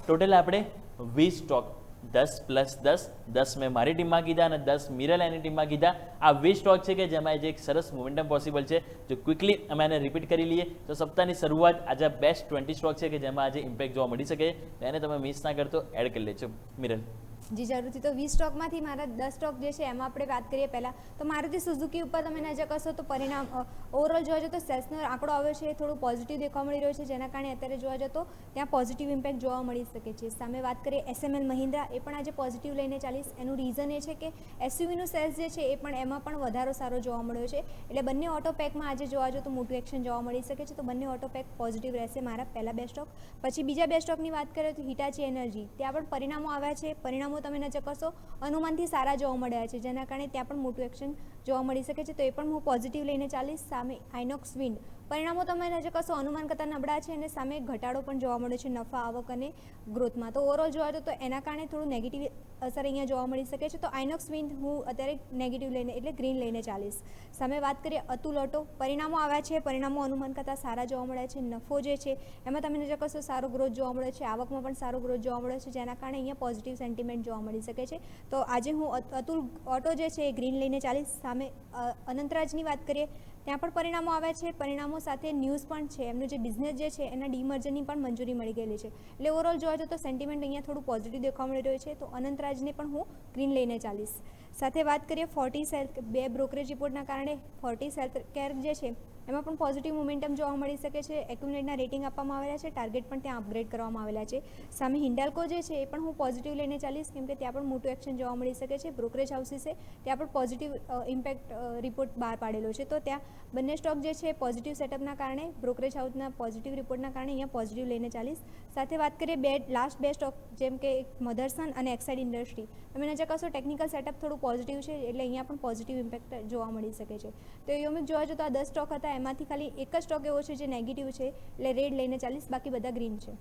Total આપણે 20 stock 10 + 10 10 મેં મારી ટીમમાં કીધા અને 10 મિરલ એની ટીમમાં કીધા. આ 20 સ્ટોક છે કે જેમાં જે એક સરસ મોમેન્ટમ પોસિબલ છે. જો ક્વિકલી અમે એને રિપીટ કરી લઈએ તો સપ્તાહની શરૂઆત આજે બેસ્ટ 20 સ્ટોક છે કે જેમાં આજે ઇમ્પેક્ટ જોવા મળી શકે. એને તમે મિસ ના કરતો, એડ કરી લેજો મિરલ. જી જરૂરથી. તો 20 સ્ટોકમાંથી મારા 10 સ્ટોક જે છે એમાં આપણે વાત કરીએ પહેલાં તો મારુતિ સુઝુકી ઉપર તમે નજર કરશો તો પરિણામ ઓવરઓલ જોવા જતો સેલ્સનો આંકડો આવ્યો છે થોડું પોઝિટિવ દેખવા મળી રહ્યો છે, જેના કારણે અત્યારે જોવા જતો ત્યાં પોઝિટિવ ઇમ્પેક્ટ જોવા મળી શકે છે. સામે વાત કરીએ SML મહિન્દ્રા, એ પણ આજે પોઝિટિવ લઈને ચાલીશ. એનું રીઝન એ છે કે SUVનું સેલ્સ જે છે એ પણ એમાં પણ વધારો સારો જોવા મળ્યો છે. એટલે બંને ઓટો પેકમાં આજે જોવા જતો મોટું એક્શન જોવા મળી શકે છે. તો બંને ઓટો પેક પોઝિટિવ રહેશે મારા પહેલા 2 સ્ટોક. પછી બીજા 2 સ્ટોકની વાત કરીએ તો હિટાચી એનર્જી, ત્યાં પણ પરિણામો આવ્યા છે. પરિણામો તમે નજર કરશો અનુમાનથી સારા જોવા મળ્યા છે, જેના કારણે ત્યાં પણ મોટું એક્શન જોવા મળી શકે છે. તો એ પણ હું પોઝિટિવ લઈને ચાલીશ. સામે આઇનોક્સ વિન્ડ, પરિણામો તમે નજર કરશો અનુમાન કરતાં નબળા છે અને સામે ઘટાડો પણ જોવા મળ્યો છે નફા, આવક અને ગ્રોથમાં. તો ઓવરઓલ જોવા જતો તો એના કારણે થોડું નેગેટિવ અસર અહીંયા જોવા મળી શકે છે. તો આઇનોક્સ વિન્ડ હું અત્યારે નેગેટિવ લઈને એટલે ગ્રીન લઈને ચાલીશ. સામે વાત કરીએ અતુલ ઓટો, પરિણામો આવ્યા છે. પરિણામો અનુમાન કરતાં સારા જોવા મળ્યા છે. નફો જે છે એમાં તમે નજર કરશો સારો ગ્રોથ જોવા મળ્યો છે. આવકમાં પણ સારો ગ્રોથ જોવા મળ્યો છે, જેના કારણે અહીંયા પોઝિટિવ સેન્ટિમેન્ટ જોવા મળી શકે છે. તો આજે હું અતુલ ઓટો જે છે એ ગ્રીન લઈને ચાલીશ. સામે અનંતરાજની વાત કરીએ ત્યાં પણ પરિણામો આવ્યા છે. પરિણામો સાથે ન્યૂઝ પણ છે. એમનું જે બિઝનેસ જે છે એના ડીમર્જરની પણ મંજૂરી મળી ગયેલી છે. એટલે ઓવરઓલ જોવા જતો સેન્ટિમેન્ટ અહીંયા થોડું પોઝિટિવ દેખવા મળી રહ્યું છે. તો અનંતરાજને પણ હું ગ્રીન લઈને ચાલીશ. સાથે વાત કરીએ ફોર્ટિસ હેલ્થ, 2 બ્રોકરેજ રિપોર્ટના કારણે ફોર્ટિસ હેલ્થ કેર જે છે એમાં પણ પોઝિટિવ મોમેન્ટમ જોવા મળી શકે છે. એક્યુમલેટના રેટિંગ આપવામાં આવેલા છે, ટાર્ગેટ પણ ત્યાં અપગ્રેડ કરવામાં આવેલા છે. સામે હિન્ડાલ્કો જે છે એ પણ હું પોઝિટિવ લઈને ચાલીશ, કેમ કે ત્યાં પણ મોટું એક્શન જોવા મળી શકે છે. બ્રોકરેજ હાઉસીસે ત્યાં પણ પોઝિટિવ ઇમ્પેક્ટ રિપોર્ટ બહાર પાડેલો છે. તો ત્યાં બંને સ્ટોક જે છે પોઝિટિવ સેટઅપના કારણે, બ્રોકરેજ હાઉસના પોઝિટિવ રિપોર્ટના કારણે અહીંયા પોઝિટિવ લઈને ચાલીશ. સાથે વાત કરીએ લાસ્ટ 2 સ્ટોક જેમ કે મધરસન અને એક્સાઇડ ઇન્ડસ્ટ્રી, તમે નજર કરશો ટેકનિકલ સેટઅપ થોડું પોઝિટિવ છે, એટલે અહીંયા પણ પોઝિટિવ ઇમ્પેક્ટ જોવા મળી શકે છે. તો યોમિક જોવા જતો આ 10 સ્ટોક હતા, એમાંથી ખાલી એક જ સ્ટોક એવો છે જે નેગેટિવ છે, એટલે રેડ લઈને ચાલીશ, બાકી બધા ગ્રીન છે.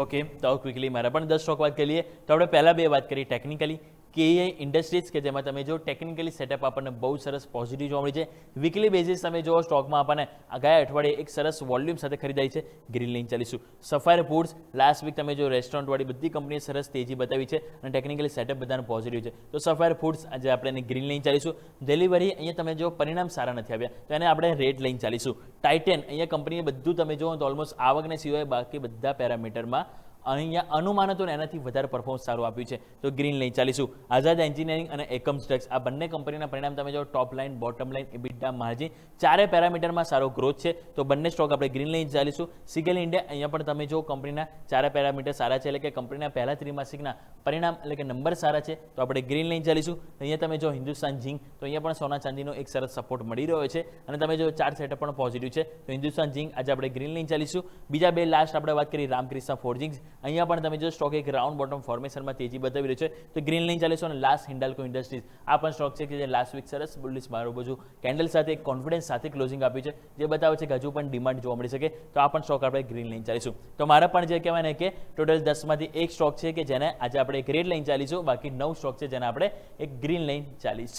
ઓકે, તો ક્વિકલી મારા પણ 10 સ્ટોક વાત કરી લઈએ. તો આપણે પહેલાં 2 વાત કરી ટેકનિકલી. KEI ઇન્ડસ્ટ્રીઝ કે જેમાં તમે જો ટેકનિકલી સેટઅપ આપણને બહુ સરસ પોઝિટિવ જોવા મળી છે. વીકલી બેઝિસ તમે જો સ્ટોકમાં આપણને ગયા અઠવાડિયે એક સરસ વોલ્યુમ સાથે ખરીદાઈ છે, ગ્રીન લઈને ચાલીશું. સફાયર ફૂડ્સ, લાસ્ટ વીક તમે જો રેસ્ટોરન્ટવાળી બધી કંપનીએ સરસ તેજી બતાવી છે અને ટેકનિકલી સેટઅપ બધાનું પોઝિટિવ છે. તો સફાયર ફૂડ્સ આજે આપણે એને ગ્રીન લઈને ચાલીશું. ડિલિવરી અહીંયા તમે જો પરિણામ સારા નથી આવ્યા તો એને આપણે રેડ લઈને ચાલીશું. ટાઇટન, અહીંયા કંપનીએ બધું તમે જો તો ઓલમોસ્ટ આવકને સિવાય બાકી બધા પેરામીટરમાં અહીંયા અનુમાન હતું ને એનાથી વધારે પરફોર્મન્સ સારું આપ્યું છે, તો ગ્રીન લઈને ચાલીશું. આઝાદ એન્જિનિયરિંગ અને એકમ સ્ટ્રક્સ, આ બંને કંપનીના પરિણામ તમે જો top line, bottom line, EBITDA margin ચારે પેરામીટરમાં સારો ગ્રોથ છે, તો બંને સ્ટોક આપણે ગ્રીન લઈને ચાલીશું. સિગેલ ઇન્ડિયા, અહીંયા પણ તમે જો કંપનીના ચારે પેરામીટર સારા છે, એટલે કે કંપનીના પહેલા ત્રિમાસિકના પરિણામ એટલે કે નંબર સારા છે, તો આપણે ગ્રીન લઈને ચાલીશું. અહીંયા તમે જો હિન્દુસ્તાન ઝિંક, તો અહીંયા પણ સોના ચાંદીનો એક સરસ સપોર્ટ મળી રહ્યો છે અને તમે જો ચાર્ટ સેટઅપ પણ પોઝિટિવ છે, તો હિન્દુસ્તાન ઝિંક આજે આપણે ગ્રીન લઈને ચાલીશું. બીજા 2 લાસ્ટ આપણે વાત કરી રામકૃષ્ણ ફોર્જિંગ્સ, અહીંયા પણ તમે જો સ્ટોક એક રાઉન્ડ બોટમ ફોર્મેશનમાં તેજી બતાવી રહ્યો છે, તો ગ્રીન લઈને ચાલીશું. અને લાસ્ટ હિન્ડાલ્કો ઇન્ડસ્ટ્રીઝ, આ પણ સ્ટોક છે કે જે લાસ્ટ વીક સરસ બુલિશ બાજુ કેન્ડલ સાથે કોન્ફિડન્સ સાથે ક્લોઝિંગ આપ્યું છે, જે બતાવે છે કે હજુ પણ ડિમાન્ડ જોવા મળી શકે, તો આ પણ સ્ટોક આપણે ગ્રીન લઈને ચાલીશું. તો મારા પણ જે કહેવાય ને કે ટોટલ 10માંથી 1 સ્ટોક છે કે જેને આજે આપણે એક રેડ લઈને ચાલીશું, બાકી 9 સ્ટોક છે જેને આપણે એક ગ્રીન લઈને ચાલીશું.